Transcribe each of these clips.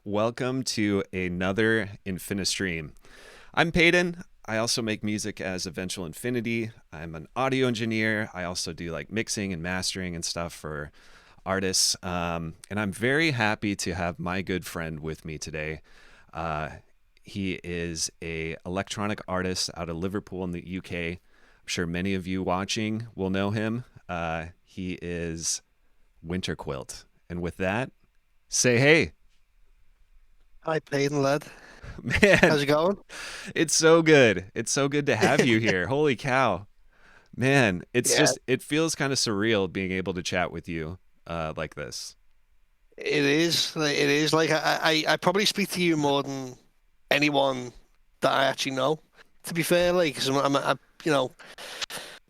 Welcome to another INFINISTREAM. I'm Peyton. I also make music as Eventual Infinity. I'm an audio engineer. I also do like mixing and mastering and stuff for artists. And I'm very happy to have my good friend with me today. Uh, he is a electronic artist out of Liverpool in the UK. I'm sure many of you watching will know him. He is Winterquilt. And with that, say hey. Hi, Peyton, lad. Man, How's it going? it's so good. It's so good to have you here. Holy cow. Man, Yeah, it feels kind of surreal being able to chat with you like this. it is. It is like I probably speak to you more than anyone that I actually know. To be fair, like, 'cause I'm you know,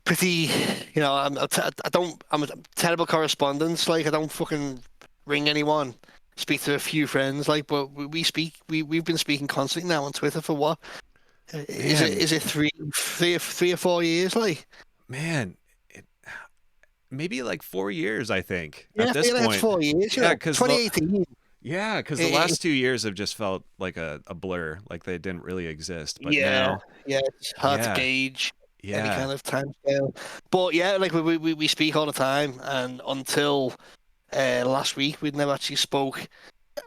pretty, I don't, I'm a terrible correspondence. Like, I don't fucking ring anyone. Speak to a few friends, like, but we speak. We've been speaking constantly now on Twitter for what? Is it Man, is it three or 4 years? Like, man, it, maybe like 4 years, I think, yeah, at I this feel like it's point. 4 years. Yeah, because the 2018. the last 2 years have just felt like a blur, like they didn't really exist. But Yeah, now, yeah, it's hard to yeah, gauge any yeah, kind of time scale. But yeah, like we speak all the time, and until last week, we'd never actually spoke.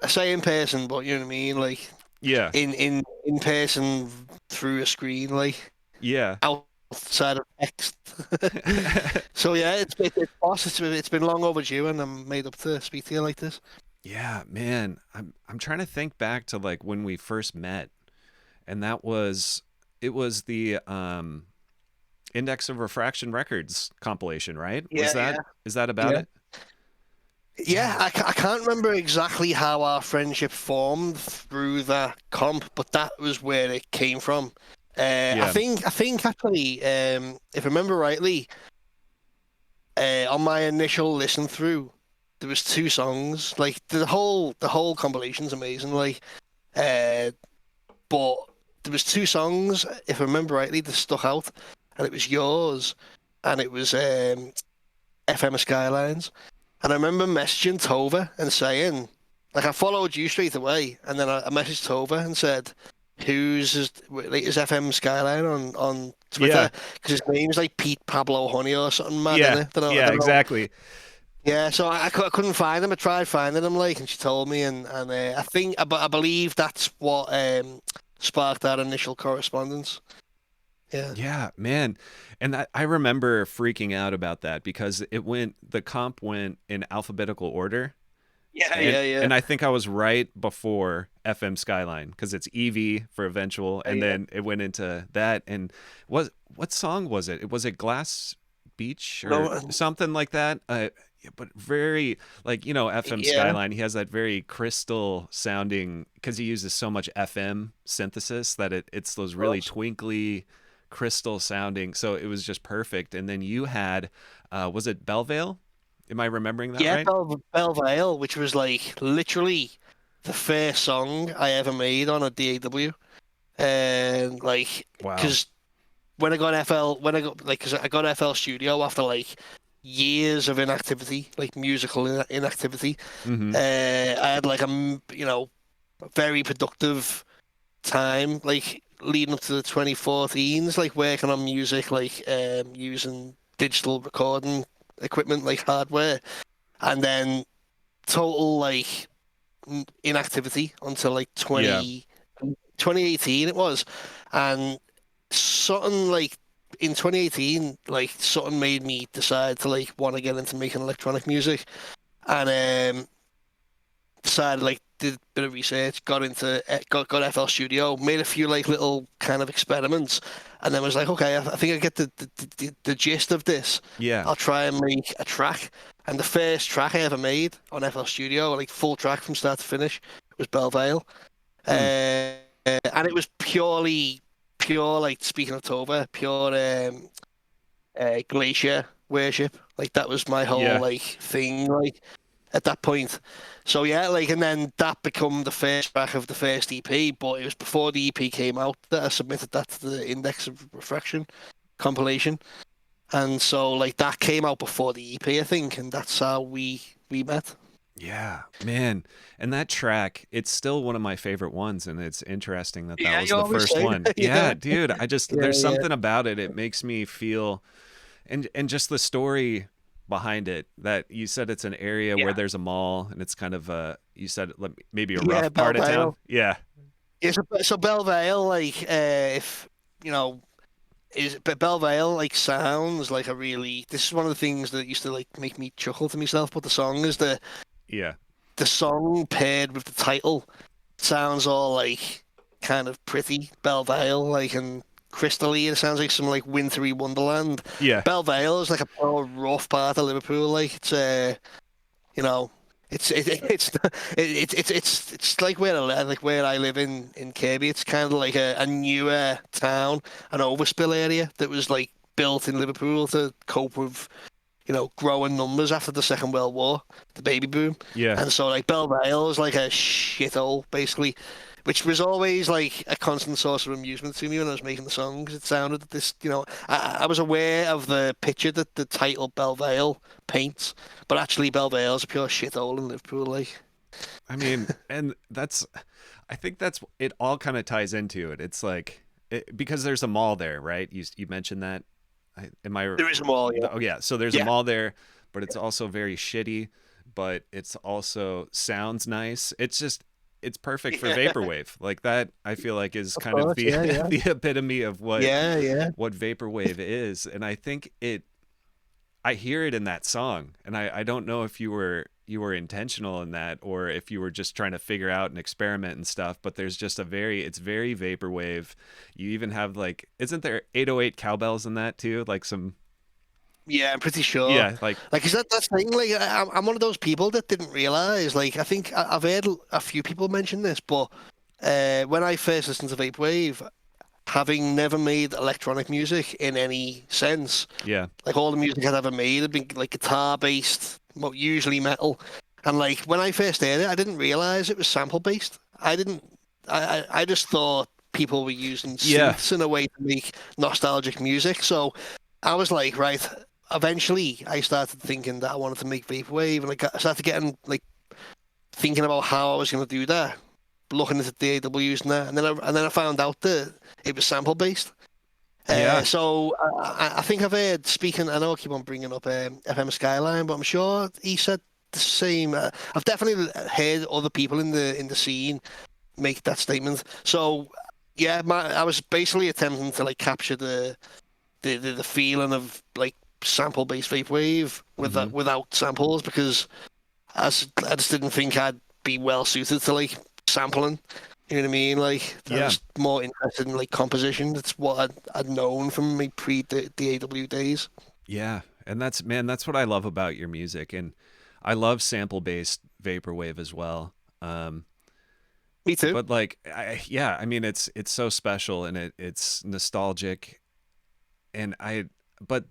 I say in person, but you know what I mean, like yeah, in person through a screen, like yeah. outside of text. So yeah, it's boss. It's been long overdue, and I'm made up to speak to you like this. Yeah, man. I'm trying to think back to like when we first met, and that was it was the Index of Refraction Records compilation, right? Yeah, yeah, Is that about yeah. it? Yeah, Yeah. I can't remember exactly how our friendship formed through that comp, but that was where it came from. Yeah. I think actually, if I remember rightly, on my initial listen through, there was two songs. Like the whole compilation's amazing. Like, uh, but there was two songs, if I remember rightly, that stuck out, and it was yours, and it was FM Skylines. And I remember messaging Tova and saying, like, I followed you straight away, and then I messaged Tova and said, "Who's his FM Skyline on Yeah. Twitter? Because his name's like Pete Pablo Honey or something mad in Yeah. it. I Yeah, don't know. exactly. Yeah, so I couldn't find him. I tried finding him, like, and she told me, and I believe that's what sparked our initial correspondence. Yeah, Yeah, man. And I remember freaking out about that because the comp went in alphabetical order. yeah, And yeah, yeah, and I think I was right before FM Skyline because it's EV for Eventual, and yeah. then it went into that. And what song was it? Was it Glass Beach or No, something like that? Yeah, but very like FM yeah, Skyline. He has that very crystal sounding because he uses so much FM synthesis that it's those of really course. twinkly crystal sounding. So it was just perfect. And then you had was it Bellevale? Am I remembering that Yeah, right? Belvale, which was like literally the first song I ever made on a DAW. And like, Wow. because when I got like, because I got FL Studio after like years of inactivity, like musical inactivity. Mm-hmm. I had like a very productive time, like leading up to the 2014s, like working on music, like using digital recording equipment, like hardware, and then total like inactivity until like Yeah. 2018 it was. And something like in 2018, like something made me decide to like want to get into making electronic music. And decided like did a bit of research, got FL Studio, made a few like little kind of experiments, and then was like, okay, I think I get the gist of this. Yeah. I'll try and make a track. And the first track I ever made on FL Studio, like full track from start to finish, was Belvale. Hmm. And it was pure, like speaking of Tova, pure glacier worship. Like that was my whole Yeah. like thing, like at that point. So yeah, like and then that become the first track of the first EP, but it was before the EP came out that I submitted that to the Index of Refraction compilation. And so like that came out before the EP, I think, and that's how we met. Yeah, man. And that track, it's still one of my favorite ones. And it's interesting that that Yeah, was you the always first say one. that. Yeah, Yeah, dude, I just, yeah, there's yeah, something about it. It makes me feel, and just the story behind it that you said it's an area where yeah, there's a mall and it's kind of a, you said maybe a yeah. rough part of town. Belvale. Yeah. Yeah, so Belvale, like, if you know, but Belvale like sounds like a really. This is one of the things that used to like make me chuckle to myself. But the song is Yeah. the song paired with the title sounds all like kind of pretty Belvale, like and crystally. It sounds like some like wintry wonderland. Yeah. Belvale is like a poor rough part of Liverpool. Like it's you know, it's like where I live, like where I live in Kirby. It's kind of like a newer town, an overspill area that was like built in Liverpool to cope with growing numbers after the Second World War, the baby boom. Yeah. And so like Belvale is like a shithole basically, which was always like a constant source of amusement to me when I was making the songs. It sounded that I was aware of the picture that the title Belvale paints, but actually Belvale is a pure shithole in Liverpool. Like, I mean, and that's, I think that's, it all kind of ties into it. It's like, because there's a mall there, right? You mentioned that. Am I? there is a mall, yeah. Oh yeah. So there's a Yeah. mall there, but it's also very shitty. But it's also sounds nice. It's just it's perfect for Yeah, vaporwave. Like that, I feel like is of kind of course. the Yeah, yeah. the epitome of Yeah, yeah. what vaporwave is. And I think it. I hear it in that song, and I don't know if you were intentional in that or if you were just trying to figure out and experiment and stuff. But there's just a very it's very vaporwave. You even have like, isn't there 808 cowbells in that too? Like some, Yeah, I'm pretty sure. yeah, like Like, is that's the thing? Like, I'm one of those people that didn't realize. Like, I think I've heard a few people mention this, but when I first listened to Vaporwave, having never made electronic music in any sense, yeah. like all the music I'd ever made had been like guitar based, well, usually metal. And like when I first heard it, I didn't realize it was sample based. I didn't. I just thought people were using Yeah. synths in a way to make nostalgic music. So I was like, right. Eventually, I started thinking that I wanted to make vaporwave, and I started getting like thinking about how I was going to do that, looking at the DAWs and that, and then I found out that it was sample based. Yeah. So I think I've heard speaking. I know I keep on bringing up FM Skyline, but I'm sure he said the same. I've definitely heard other people in the scene make that statement. So yeah, I was basically attempting to like capture the feeling of like sample based vaporwave Mm-hmm. without samples because I just didn't think I'd be well suited to like sampling. You know what I mean? Like I Yeah. was more interested in like composition. That's what I'd known from my pre DAW days. Yeah. And that's, man, that's what I love about your music. And I love sample based vaporwave as well. Me too. But like, yeah, I mean, it's so special and it's nostalgic. And but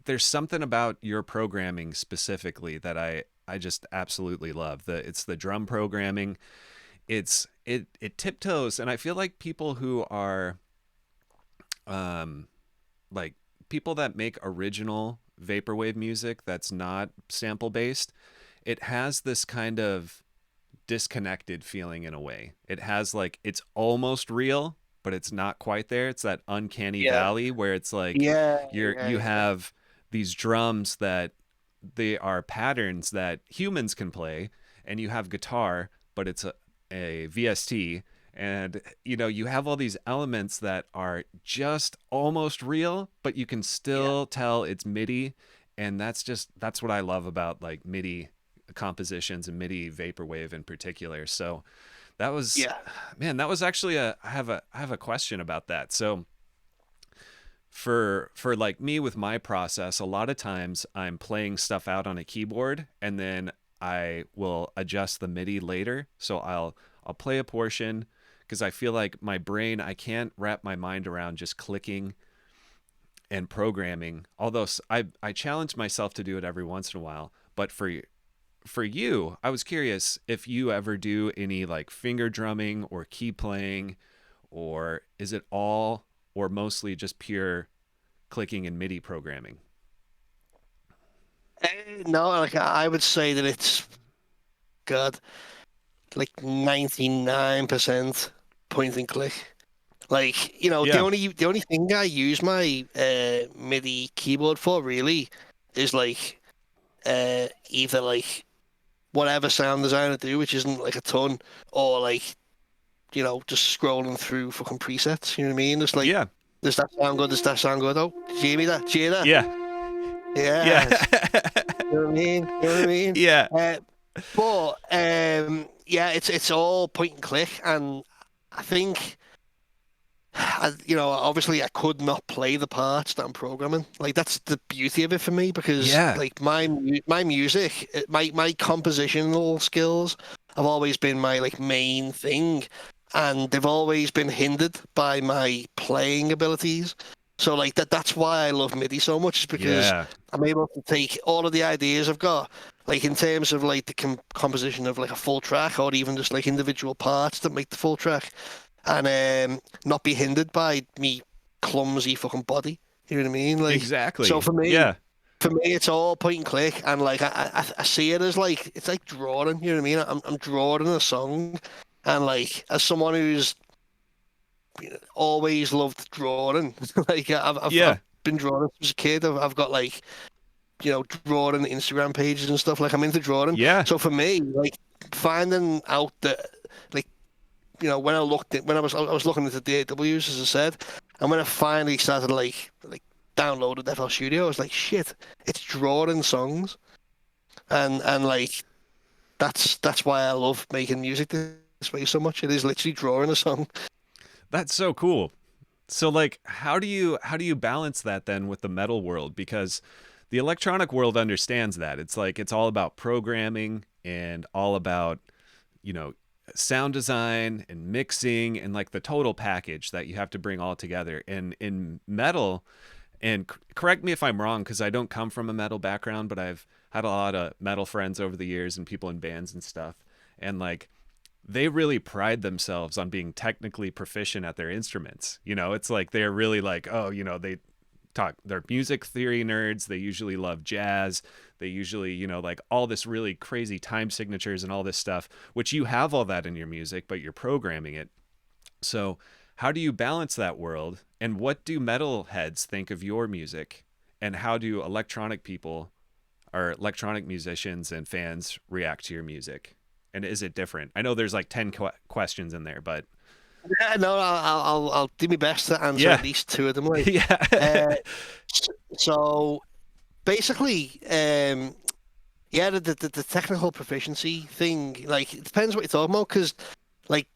there's something about your programming specifically that I just absolutely love. It's the drum programming. It tiptoes, and I feel like people who are um like people that make original vaporwave music that's not sample based, it has this kind of disconnected feeling in a way. It has like it's almost real, but it's not quite there. It's that uncanny Yeah. valley where it's like Yeah. Yeah. you Yeah. have these drums that they are patterns that humans can play, and you have guitar, but it's a VST, and you have all these elements that are just almost real, but you can Yeah. still tell it's MIDI, and that's what I love about like MIDI compositions and MIDI vaporwave in particular. So that was, Yeah. man, that was actually I have a question about that. So for like me with my process, a lot of times I'm playing stuff out on a keyboard and then I will adjust the MIDI later. So I'll play a portion because I feel like my brain, I can't wrap my mind around just clicking and programming. Although I challenge myself to do it every once in a while, but for you, I was curious if you ever do any like finger drumming or key playing, or is it all or mostly just pure clicking and MIDI programming? No, like I would say that it's God, like 99% point and click. Like, Yeah. the only thing I use my MIDI keyboard for really is like either like whatever sound designer do, which isn't like a ton, or like, just scrolling through fucking presets. You know what I mean? It's like, Yeah. does that sound good? Does that sound good? Oh, did you hear me that? Did you hear that? Yeah. Yeah. Yes. You know what I mean? You know what I mean? Yeah. Uh, but yeah, it's all point and click, and I think. Obviously I could not play the parts that I'm programming. Like that's the beauty of it for me because Yeah. like my music, my compositional skills have always been my like main thing, and they've always been hindered by my playing abilities. So like that's why I love MIDI so much is because Yeah. I'm able to take all of the ideas I've got, like in terms of like the composition of like a full track or even just like individual parts that make the full track and not be hindered by me clumsy fucking body. You know what I mean? Like, so Exactly. Yeah. for me, it's all point and click, and like I see it as like it's like drawing. You know what I mean? I'm drawing a song, and like as someone who's always loved drawing, like I've Yeah. been drawing since a kid. I've got like drawing Instagram pages and stuff. Like I'm into drawing. Yeah. So for me, like finding out that like when I was looking at the DAWs, as I said, and when I finally started like downloaded FL Studio, I was like, shit, it's drawing songs, and like that's why I love making music this way so much. It is literally drawing a song. That's so cool. So like how do you balance that then with the metal world? Because the electronic world understands that. It's like it's all about programming and all about, you know, sound design and mixing and like the total package that you have to bring all together. And in metal, and correct me if I'm wrong because I don't come from a metal background, but I've had a lot of metal friends over the years and people in bands and stuff. And like they really pride themselves on being technically proficient at their instruments. You know, it's like they're really like, oh, they talk, they're music theory nerds. They usually love jazz. They usually, like all this really crazy time signatures and all this stuff, which you have all that in your music, but you're programming it. So, how do you balance that world? And what do metal heads think of your music? And how do electronic people or electronic musicians and fans react to your music? And is it different? I know there's like 10 questions in there, but Yeah, no, I'll do my best to answer at yeah. least two of them. Like, Yeah. uh, so basically, yeah, the technical proficiency thing, like, it depends what you're talking about, because, like,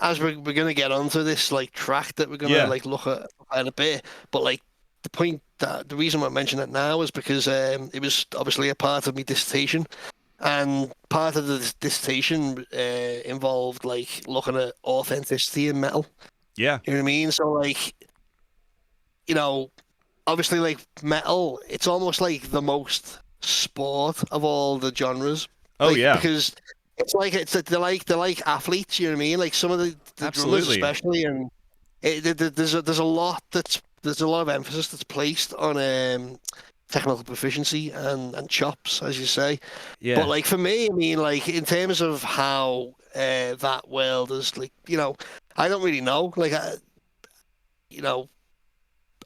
as we're gonna get onto this like track that we're gonna Yeah. like look at in a bit, but like the reason I mention it now is because it was obviously a part of my dissertation, and part of the dissertation involved like looking at authenticity in metal. Yeah. You know what I mean? So like, you know, obviously like metal, it's almost like the most sport of all the genres, Oh, like yeah. because they're like athletes. You know what I mean? Like some of the drummers Absolutely. especially, and there's a lot there's a lot of emphasis that's placed on technical proficiency and chops, as you say. But Yeah. like for me, I mean, like in terms of how that world is, like I don't really know. Like you know,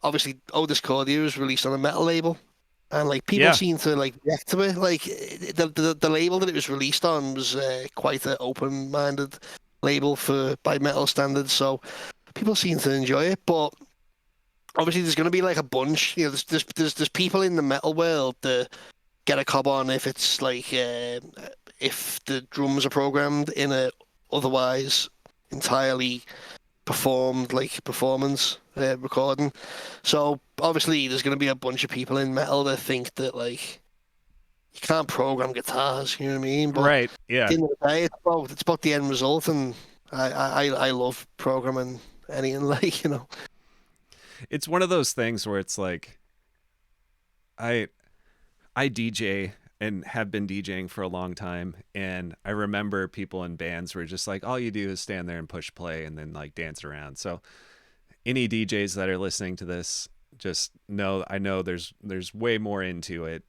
obviously Otis Cordia was released on a metal label, and like people Yeah. seem to like react to it. Like the label that it was released on was quite an open-minded label for by metal standards, so people seem to enjoy it. But obviously, there's going to be like a bunch. There's people in the metal world that get a cob on if it's like if the drums are programmed in a otherwise entirely performed like performance recording. So obviously there's going to be a bunch of people in metal that think that like you can't program guitars, you know what I mean? But Right. at Yeah. the end of the day, it's about the end result, and I love programming anything like. It's one of those things where it's like I I DJ and have been DJing for a long time, and I remember people in bands were just like all you do is stand there and push play and then like dance around. So any DJs that are listening to this, just know I know there's way more into it.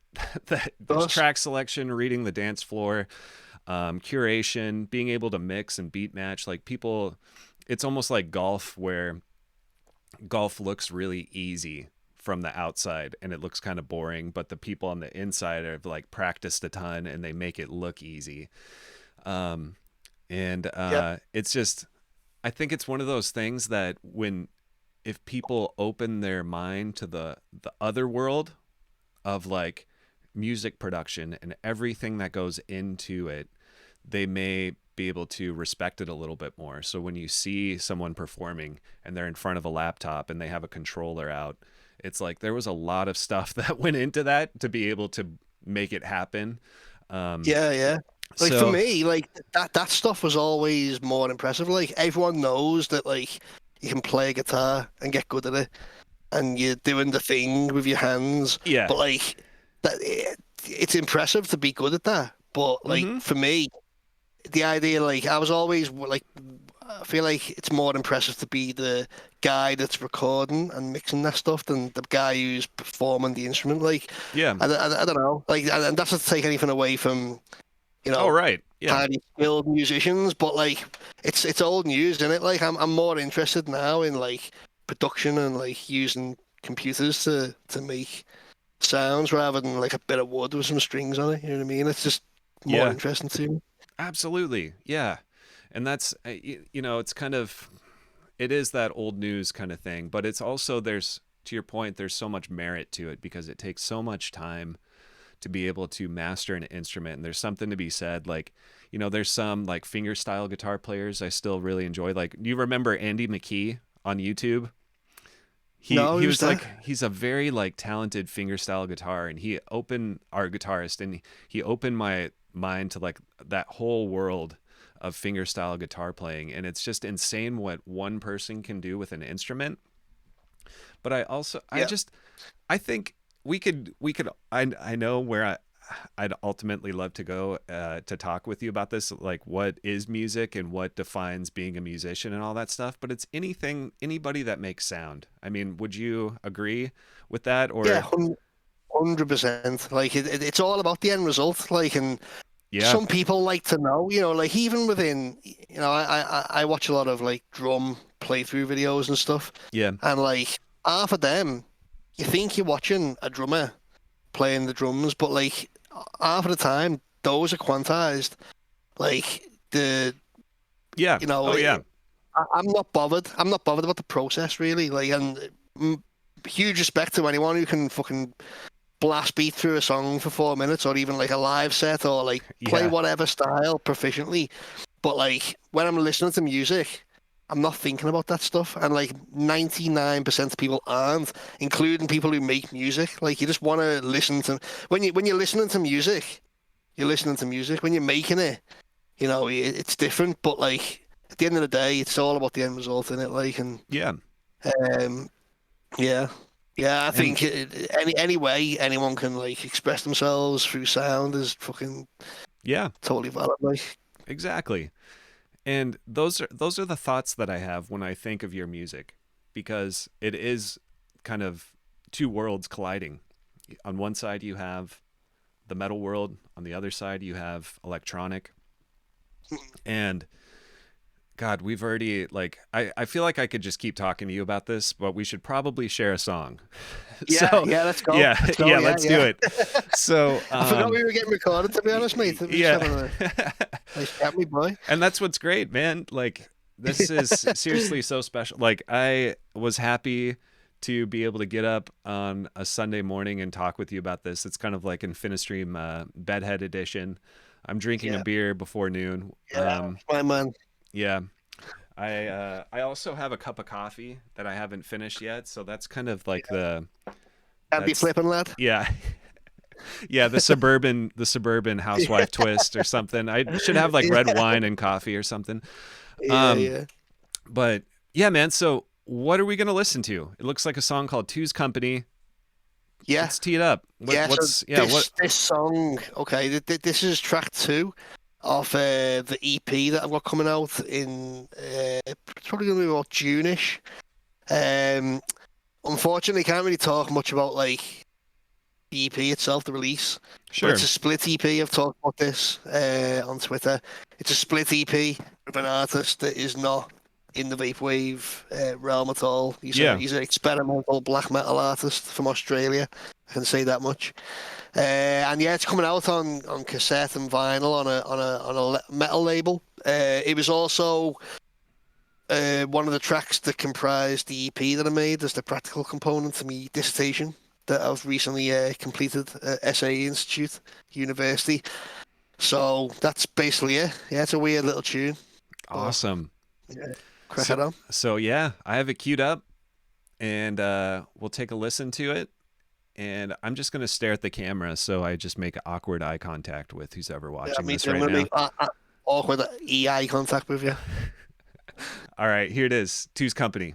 That there's Us, track selection, reading the dance floor, curation, being able to mix and beat match. Like people, it's almost like golf, where golf looks really easy from the outside and it looks kind of boring, but the people on the inside have like practiced a ton and they make it look easy. Um, and Yep. it's just, I think it's one of those things that when, if people open their mind to the other world of like music production and everything that goes into it, they may be able to respect it a little bit more. So when you see someone performing and they're in front of a laptop and they have a controller out, it's like there was a lot of stuff that went into that to be able to make it happen. Um, Yeah, yeah. Like for so me, like that stuff was always more impressive. Like everyone knows that like you can play guitar and get good at it, and you're doing the thing with your hands. yeah, But like that, it's impressive to be good at that. But like mm-hmm. for me, the idea, like I was always like, I feel like it's more impressive to be the guy that's recording and mixing that stuff than the guy who's performing the instrument. Like Yeah. I don't know. Like and that's not to take anything away from you Oh, know right. Yeah. highly skilled musicians, but like it's old news, isn't it? Like I'm more interested now in like production and like using computers to make sounds rather than like a bit of wood with some strings on it. You know what I mean? It's just more Yeah. interesting to me. Absolutely. Yeah. And that's, it's kind of, it is that old news kind of thing, but it's also, there's, to your point, there's so much merit to it because it takes so much time to be able to master an instrument. And there's something to be said. Like, there's some like fingerstyle guitar players I still really enjoy. Like, you remember Andy McKee on YouTube? He No, he who's was that? like, he's a very like talented fingerstyle guitar, and he opened our guitarist, and he opened my mind to like that whole world of fingerstyle guitar playing, and it's just insane what one person can do with an instrument. But I also, Yeah, I think we could I know where I'd ultimately love to go to talk with you about this, like what is music and what defines being a musician and all that stuff. But it's anybody that makes sound. I mean, would you agree with that? yeah, Or 100%. Like it's all about the end result. Like, and yeah, some people like to know, like even within, I watch a lot of like drum playthrough videos and stuff, yeah, and like half of them, you think you're watching a drummer playing the drums, but like half of the time, those are quantized. Like the, yeah, oh yeah, I'm not bothered. I'm not bothered about the process really. Like, and huge respect to anyone who can fucking blast beat through a song for 4 minutes, or even like a live set, or like play yeah, whatever style proficiently. But like when I'm listening to music, I'm not thinking about that stuff. And like 99% of people aren't, including people who make music. Like you just want to listen to when you're listening to music, you're listening to music. When you're making it, it's different. But like at the end of the day, it's all about the end result in it. Like and yeah, um, yeah. Yeah, I and think any way anyone can like express themselves through sound is fucking yeah, totally valid. Like, exactly. And those are the thoughts that I have when I think of your music, because it is kind of two worlds colliding. On one side you have the metal world, on the other side you have electronic. And God, we've already like I feel like I could just keep talking to you about this, but we should probably share a song. yeah, So yeah, let's go, yeah, let's go. yeah, Yeah, let's do yeah. it. So I forgot we were getting recorded. To be honest, mate, we just yeah. having a nice chat, me boy. And that's what's great, man. Like this is seriously so special. Like I was happy to be able to get up on a Sunday morning and talk with you about this. It's kind of like INFINISTREAM bedhead edition. I'm drinking a Yeah, beer before noon. yeah, my man. Yeah. I also have a cup of coffee that I haven't finished yet, so that's kind of like Can't be that's flipping, lad. yeah. Yeah, the suburban housewife twist or something. I should have like red Yeah, wine and coffee or something. yeah, Um yeah, but yeah, man, so what are we going to listen to? It looks like a song called Two's Company. yeah, Let's tee it up. yeah. So What's yeah, what this song, okay, this is track two of the EP that I've got coming out in it's probably gonna be about June-ish. Um, unfortunately, can't really talk much about like the EP itself, the release. But Sure. it's a split EP. I've talked about this on Twitter. It's a split EP of an artist that is not in the vaporwave realm at all. Yeah. He's an experimental black metal artist from Australia. I can say that much. And yeah, it's coming out on cassette and vinyl on a metal label. It was also one of the tracks that comprised the EP that I made as the practical component to my dissertation that I've recently completed at SA Institute University. So that's basically it. Yeah, it's a weird little tune, but Awesome. yeah, crack So, it on. so yeah, I have it queued up, and we'll take a listen to it. And I'm just gonna stare at the camera, so I just make awkward eye contact with who's ever Yeah, watching me this too. I'm right gonna now. make awkward EI contact with you. All right, here it is. Two's Company.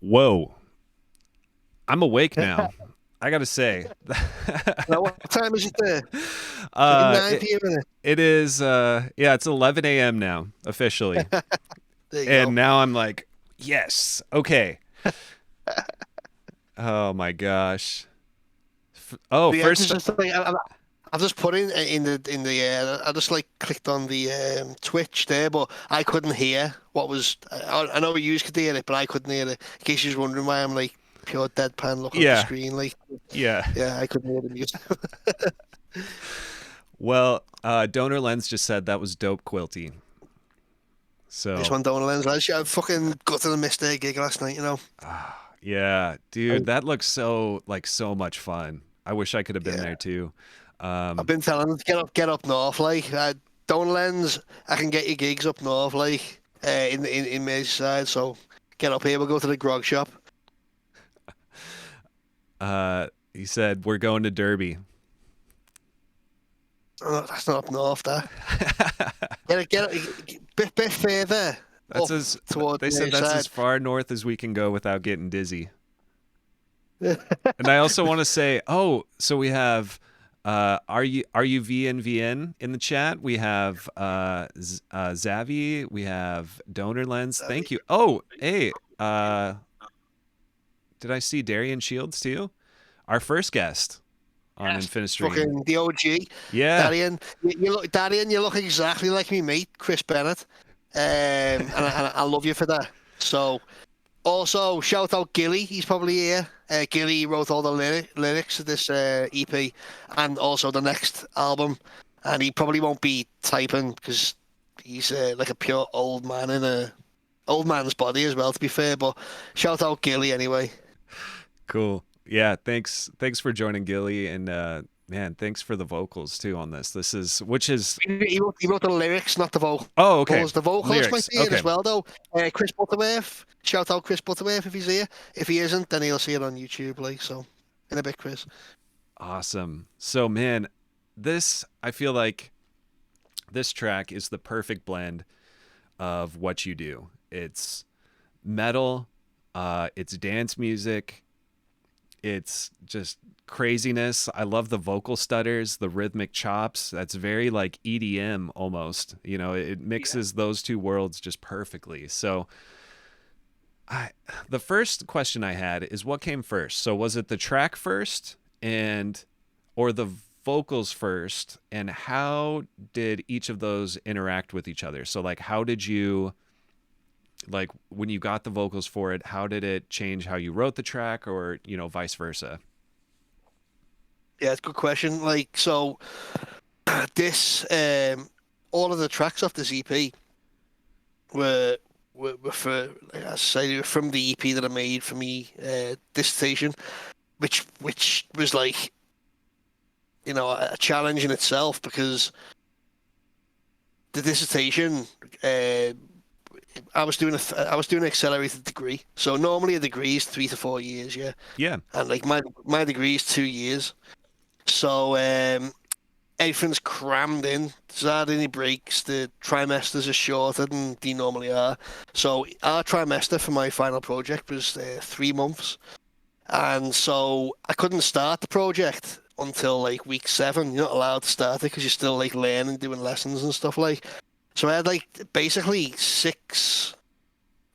Whoa. I'm awake now. I gotta say. Now, what time is it there? Fucking 9 It, p.m. Isn't it is yeah, it's 11 a.m. now officially. it? There you And go. now I'm like, yes. Okay. Oh my gosh. Oh, But yeah, this first is just like I've just put in the I just like clicked on the Twitch there, but I couldn't hear what was. I know you could hear it, but I couldn't hear it. In case you're wondering why I'm like pure deadpan look of the Yeah, screen. Like, yeah. yeah, I couldn't hear the music. Well, Donor Lens just said that was dope, Quilty. This So one down the lens. I fucking gutted and missed their gig last night. yeah, dude, I, that looks so like so much fun. I wish I could have been yeah, there too. I've Um, been telling them to get up north. Like, down lens, I can get you gigs up north. Like, in Merseyside. So get up here. We'll go to the grog shop. he said we're going to Derby. Oh, that's not up north. There. Bit further That's up as towards they said that's as Merseyside. far north as we can go without getting dizzy. And I also want to say, oh, so we have are you VNVN in the chat? We have Zavi, we have Donor Lens. Thank you. Oh, hey, did I see Darian Shields too? Our first guest on Yes, InfiniStream. fucking the OG, Yeah. Darian. Darian, you look exactly like me mate, Chris Bennett. And I love you for that. So, also shout out Gilly. He's probably here. Gilly wrote all the lyrics of this EP and also the next album. And he probably won't be typing because he's like a pure old man in a old man's body as well. To be fair, but shout out Gilly anyway. Cool. Yeah, thanks for joining Gilly and man, thanks for the vocals too on this. This is which is He wrote the lyrics, not the vocals. oh, okay. The vocalist might Lyrics. be here Okay. as well, though. Chris Butterworth. Shout out Chris Butterworth if he's here. If he isn't, then he'll see it on YouTube. Like so, in a bit, Chris. Awesome. So man, this I feel like this track is the perfect blend of what you do. It's metal, it's dance music, it's just craziness. I love the vocal stutters, the rhythmic chops. That's very like EDM almost. You know, it mixes those two worlds just perfectly. So I the first question I had is what came first? So was it the track first and or the vocals first, and how did each of those interact with each other? So like how did you like when you got the vocals for it, how did it change how you wrote the track or, you know, vice versa? Yeah, it's a good question. Like so, this all of the tracks off this EP were were for like I say they were from the EP that I made for me dissertation, which was like a challenge in itself because the dissertation I was doing an accelerated degree. So normally a degree is 3 to 4 years, yeah, Yeah. and like my degree is 2 years. So everything's crammed in. There's hardly any breaks. The trimesters are shorter than they normally are. So our trimester for my final project was 3 months, and so I couldn't start the project until like week 7. You're not allowed to start it because you're still like learning, doing lessons and stuff like. So I had like basically 6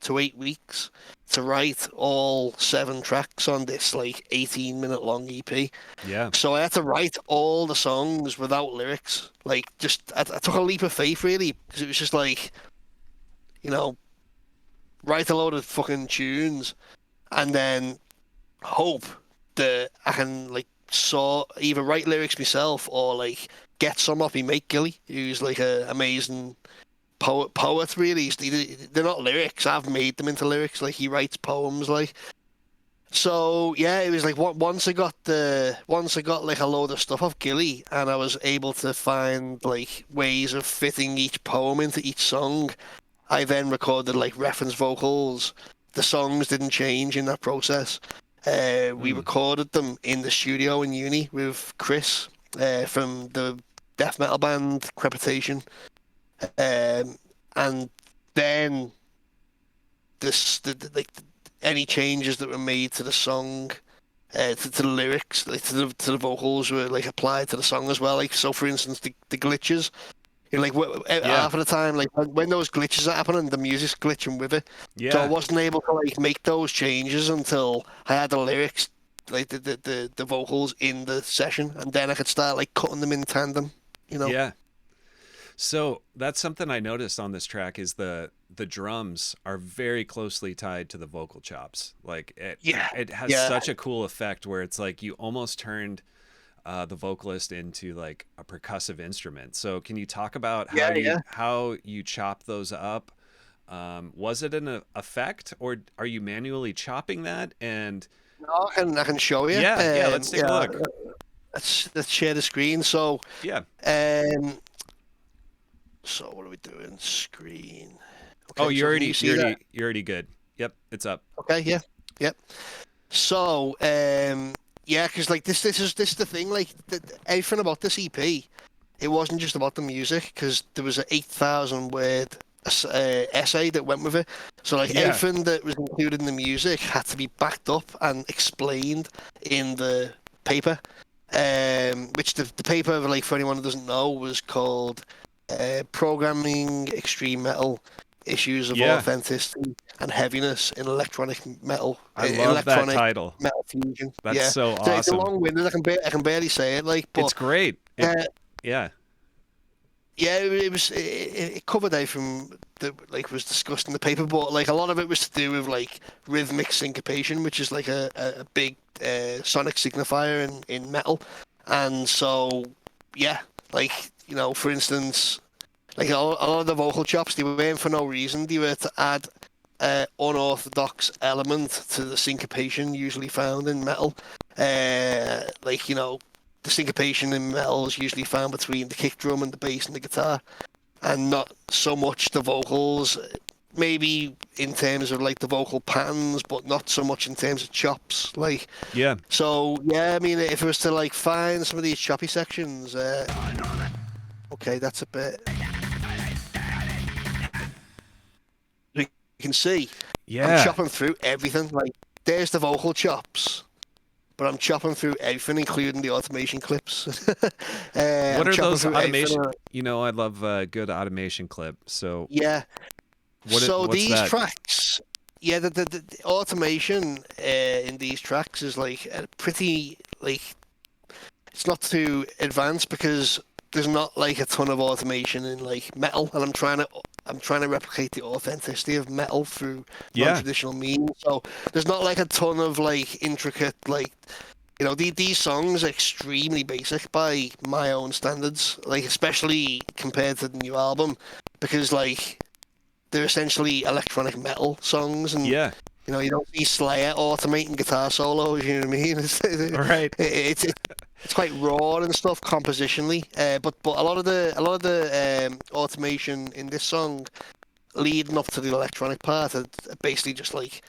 to 8 weeks to write all 7 tracks on this like 18-minute long EP. Yeah. So I had to write all the songs without lyrics. Like just I took a leap of faith really because it was just like, you know, write a load of fucking tunes and then hope that I can like either write lyrics myself or like get some off me mate Gilly, who's like a amazing poet really. They're not lyrics. I've made them into lyrics. Like he writes poems like. So yeah, it was like once I got like a load of stuff off Gilly and I was able to find like ways of fitting each poem into each song. I then recorded like reference vocals. The songs didn't change in that process. We Mm. recorded them in the studio in uni with Chris from the death metal band Crepitation. And then like any changes that were made to the song, to the lyrics, like to the vocals were like applied to the song as well. Like so, for instance, the glitches. Like Yeah. half of the time, like when those glitches are happening, the music's glitching with it. So I Yeah. wasn't able to like make those changes until I had the lyrics, like the vocals in the session, and then I could start like cutting them in tandem. You know. Yeah. So that's something I noticed on this track is the the drums are very closely tied to the vocal chops. Like Yeah, it has yeah, such a cool effect where it's like you almost turned the vocalist into like a percussive instrument. So can you talk about yeah, yeah. how you chop those up? Was it an effect, or are you manually chopping that? And No, I can show you. yeah, let's take a Yeah, look. let's share the screen. Yeah. Um, so what are we doing? Screen. Oh, Okay, so can you see that? you're already good. Yep, it's up. Okay, yeah, yep. So, yeah, because like this is the thing. Like everything about this EP, it wasn't just about the music, because there was an 8,000 word essay that went with it. So like Yeah. everything that was included in the music had to be backed up and explained in the paper. Which the paper, like for anyone who doesn't know, was called "Programming Extreme Metal: Issues of Yeah. Authenticity and Heaviness in Electronic Metal, I love that Electronic title. Metal Fusion." That's Yeah, so so it's a awesome. long-winded. I can barely say it, like, It's but great. uh, Yeah. yeah, it covered out from the like was discussed in the paper, but like a lot of it was to do with like rhythmic syncopation, which is like a big sonic signifier in metal, and so yeah, like for instance, like a lot of the vocal chops, they weren't for no reason. They were to add unorthodox element to the syncopation usually found in metal. Like the syncopation in metal is usually found between the kick drum and the bass and the guitar, and not so much the vocals. Maybe in terms of like the vocal patterns, but not so much in terms of chops. Like, Yeah. so yeah, I mean, if it was to like find some of these choppy sections, okay, that's a bit. You can see I'm Yeah. chopping through everything. Like, there's the vocal chops, but I'm chopping through everything, including the automation clips. What I'm are chopping those through everything. automation? I love a good automation clip. So Yeah. So what's these that? tracks, yeah, the automation in these tracks is like pretty like it's not too advanced, because there's not like a ton of automation in like metal, and I'm trying to replicate the authenticity of metal through Yeah. non-traditional means. So there's not like a ton of like intricate like these songs are extremely basic by my own standards, like especially compared to the new album, because like they're essentially electronic metal songs, and Yeah. you don't see Slayer automating guitar solos. You know what I mean? Right. It's quite raw and stuff compositionally, but a lot of the automation in this song leading up to the electronic part are basically just like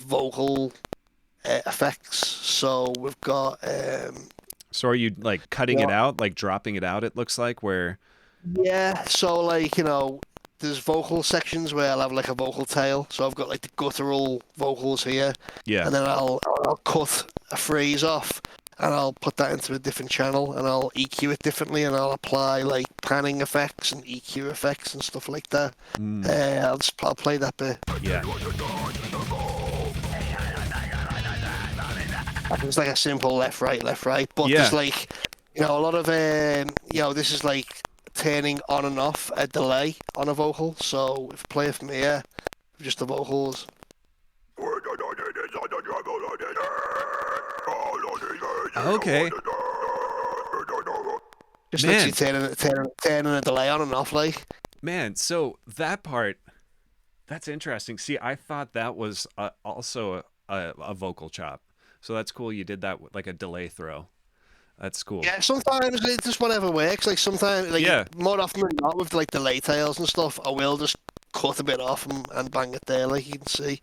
vocal effects. So we've got So are you like cutting it what? out, like dropping it out, it looks like, where Yeah, so like there's vocal sections where I'll have like a vocal tail. So I've got like the guttural vocals here, yeah. and then I'll cut a phrase off, and I'll put that into a different channel, and I'll EQ it differently, and I'll apply like panning effects and EQ effects and stuff like that. Mm, I'll play that bit. yeah. It's like a simple left right, but there's Yeah. like a lot of this is like turning on and off a delay on a vocal. So if I play it from here, just the vocals. Okay. Just literally Man, turning a delay on and off, like. man, so that part, that's interesting. See, I thought that was also a vocal chop. So that's cool. You did that with like a delay throw. That's cool. Yeah, sometimes it's just whatever works. Like sometimes, Yeah. like more often than not, with like delay tails and stuff, I will just cut a bit off and bang it there, like you can see.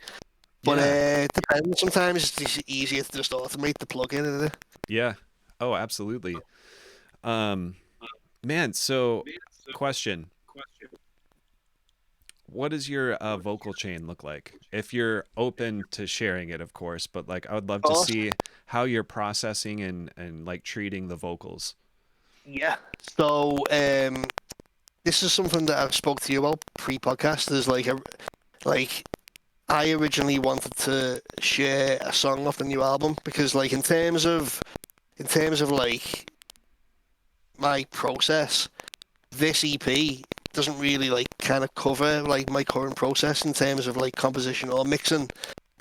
But Yeah. it depends. Sometimes it's just easier to just automate the plugin, isn't it? Yeah. Oh, absolutely. Um, man, so question. What does your vocal chain look like? If you're open to sharing it, of course, but like I would love to Of see how you're processing and like treating the vocals. Yeah. So this is something that I've spoke to you about pre-podcast. There's like I originally wanted to share a song off the new album, because like in terms of like my process, this EP doesn't really like kind of cover like my current process in terms of like composition or mixing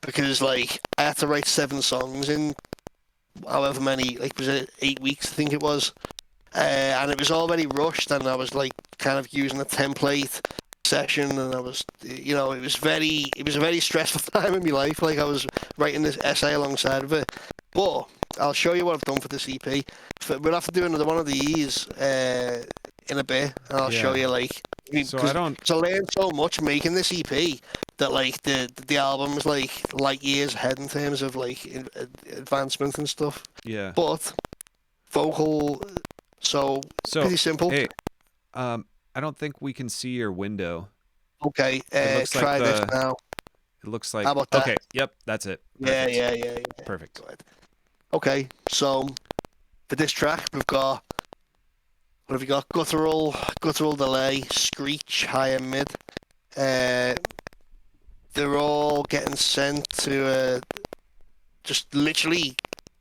because like I had to write 7 songs in however many, like was it 8 weeks I think it was, and it was already rushed and I was like kind of using a template session and I was, it was a very stressful time in my life. Like I was writing this essay alongside of it, but I'll show you what I've done for this EP. We'll have to do another one of these in a bit, and I'll show Yeah. you like So I because don't. I learned so much making this EP that like the album is like light years ahead in terms of like advancement and stuff. Yeah. But vocal, so So pretty simple. hey, I don't think we can see your window. Okay, It looks like try this the. now. It looks How like. about that? Okay. Yep. That's it. Yeah, Perfect. yeah, yeah, yeah. Perfect. Good. Okay, so for this track we've got what have we got? Guttural delay, screech, high and mid. Uh, they're all getting sent to just literally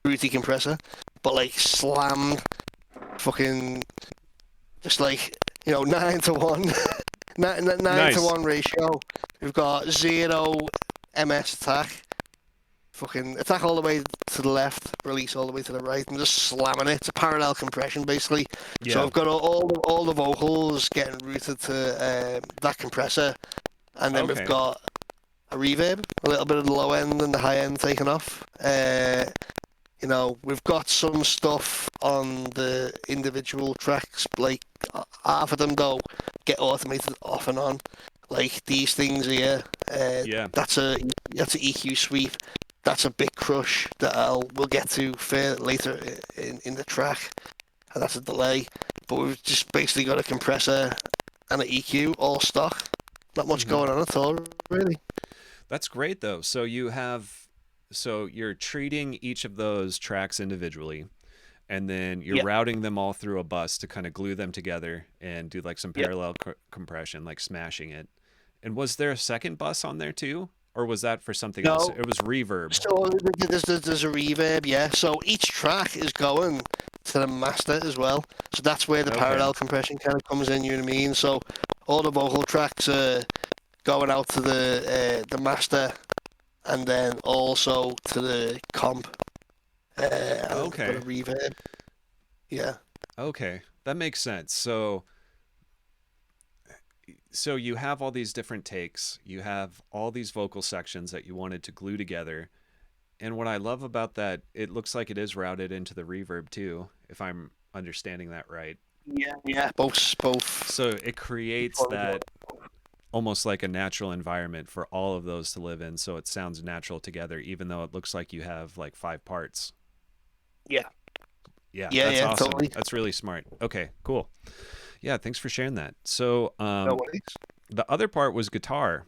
Fruity compressor, but like slammed, fucking just like 9 to 1, nine to Nice. one ratio. We've got 0 MS attack, fucking attack all the way to the left, release all the way to the right, and just slamming it. It's a parallel compression basically. So Yeah. I've got all the vocals getting routed to that compressor, and then we've Okay. got a reverb, a little bit of the low end and the high end taken off. We've got some stuff on the individual tracks, like half of them though get automated off and on. Like these things here, Yeah. that's a EQ sweep. That's a big crush that we'll get to later in the track, and that's a delay. But we've just basically got a compressor and an EQ all stock. Not much Hmm. going on at all, really. That's great though. So you have. So you're treating each of those tracks individually, and then you're Yeah, routing them all through a bus to kind of glue them together and do like some yeah. parallel compression, like smashing it. And was there a second bus on there too, or was that for something else? No, It was reverb. so there's a reverb, yeah. So each track is going to the master as well. So that's where the Okay. parallel compression kind of comes in. You know what I mean? So all the vocal tracks are going out to the master, and then also to the comp. And we've got a Okay. reverb. Yeah. Okay. That makes sense. So you have all these different takes. You have all these vocal sections that you wanted to glue together. And what I love about that, it looks like it is routed into the reverb too, if I'm understanding that right. Yeah, yeah. Both. So it creates that almost like a natural environment for all of those to live in, so it sounds natural together even though it looks like you have like 5 parts. Yeah. Yeah, Yeah, that's yeah, awesome. totally. That's really smart. Okay, cool. Yeah, thanks for sharing that. So No worries. the other part was guitar.